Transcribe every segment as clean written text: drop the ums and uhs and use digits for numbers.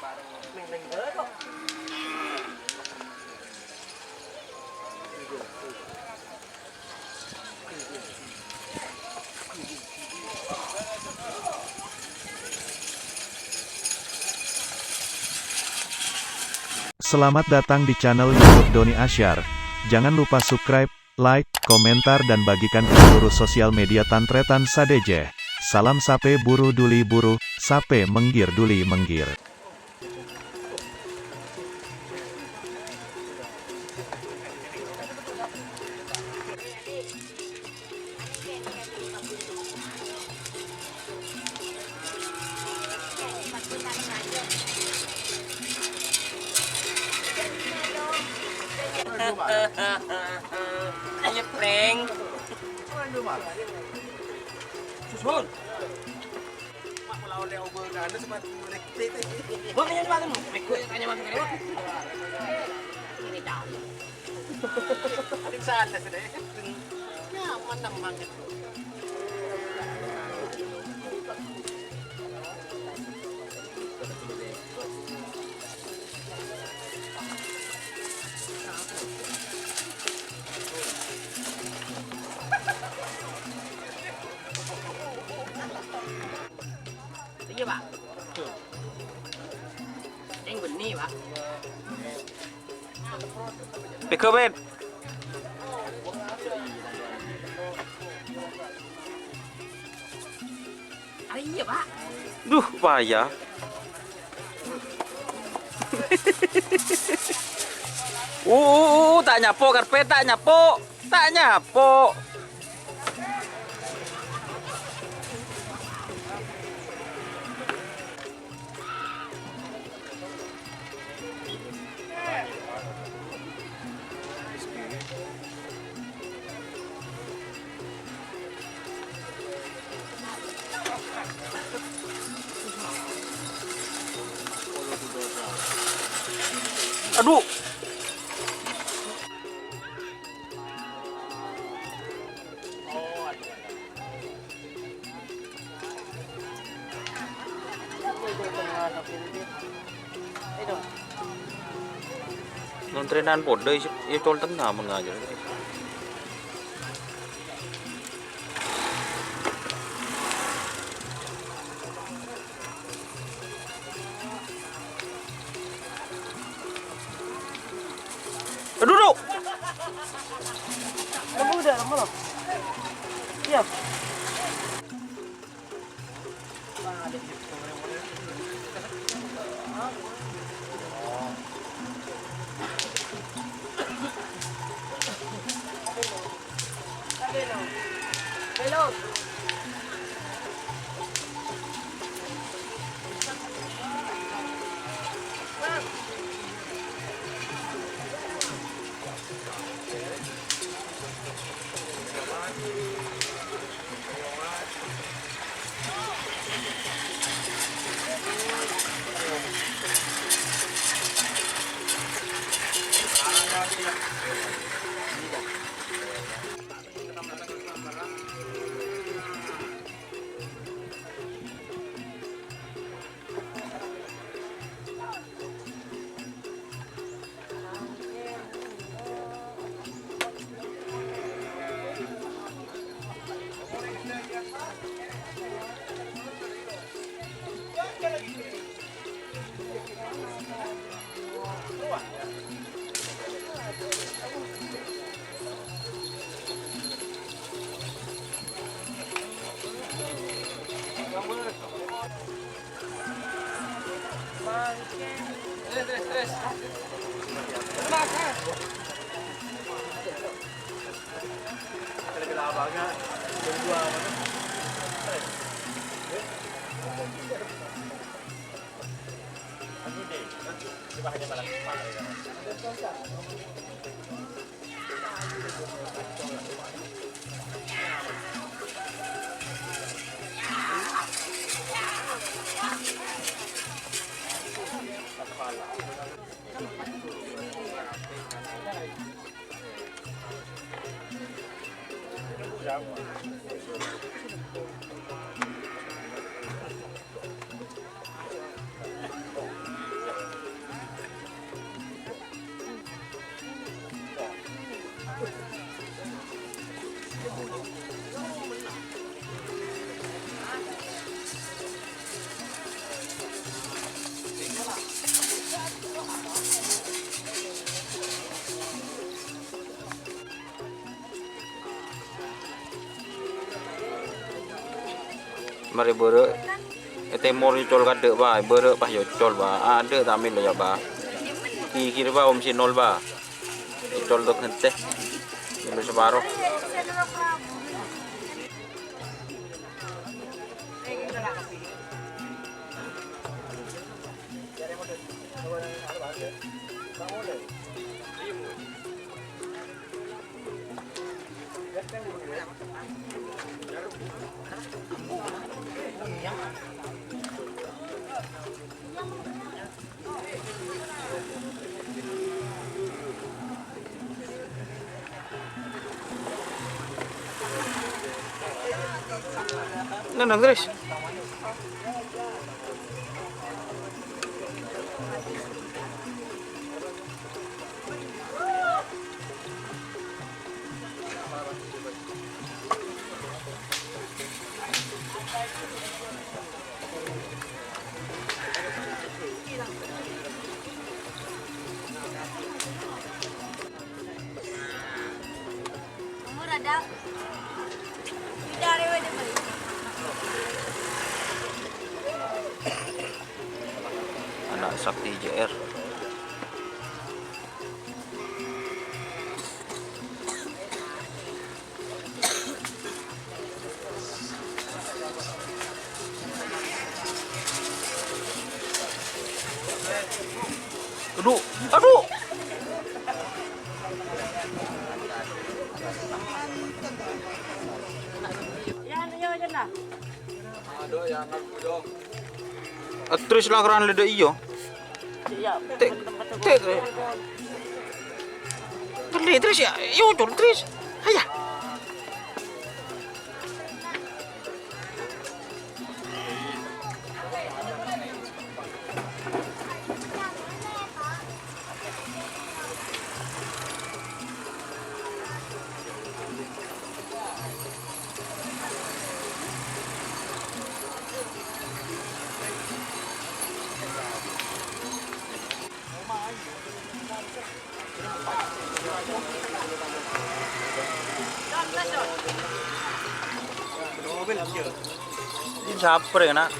Mình tới không? Selamat datang di channel YouTube Doni Asyar. Jangan lupa subscribe, like, komentar dan bagikan ke seluruh sosial media Tantretan Sadejeh. Salam sape buru duli buru, sape menggir duli menggir. Ayo prank. Susun. Mak melawan dia ubah kan sempat rektit. Gua kayaknya di mana? Mikir tanya masuk ke lewat. Ini tahu. Adik sana sudah. Nyaman namang itu. Iya pak, yang benih pak. Pikir bet. Iya pak. Duh, bahaya. Tak nyapo karpet, tak nyapo, tak nyapo. Aduh. Nontrenan podai ya tol tengah mengajar. Duduk. Kamu udah lama loh. Iya. Belok. Terus. Makan. Kira-kira abangnya berdua mana? Ini deh. Coba hanya malam mari beureu temor nyucol kade ba beureu pas nyucol ba ada tamin lo ya ba kiri ba om sinol ba nyucol tuh henteh nyucol separuh Nendang terus. Ada. Dari mana beli? Anak Sakti JR. Aduh, aduh. Terus lah keran leda iyo. Tek, tek. Terus ya, yo terus. Hayah. Saper ya nak.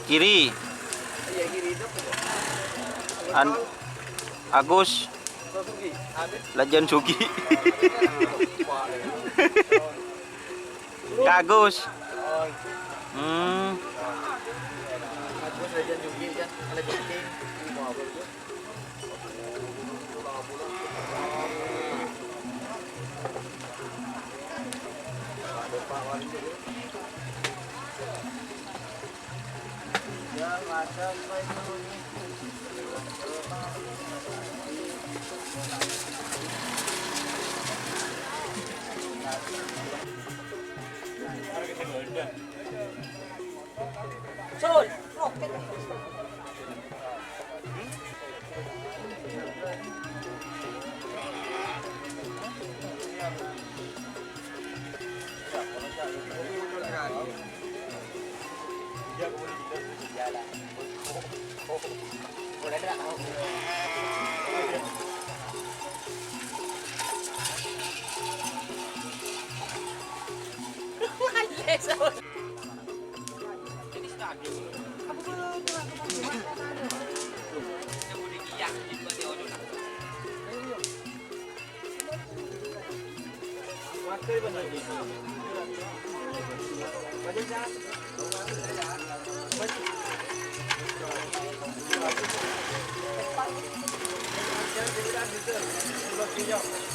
Kiri. Agus. Lajan Sugi. Agus. Sol. Terima kasih.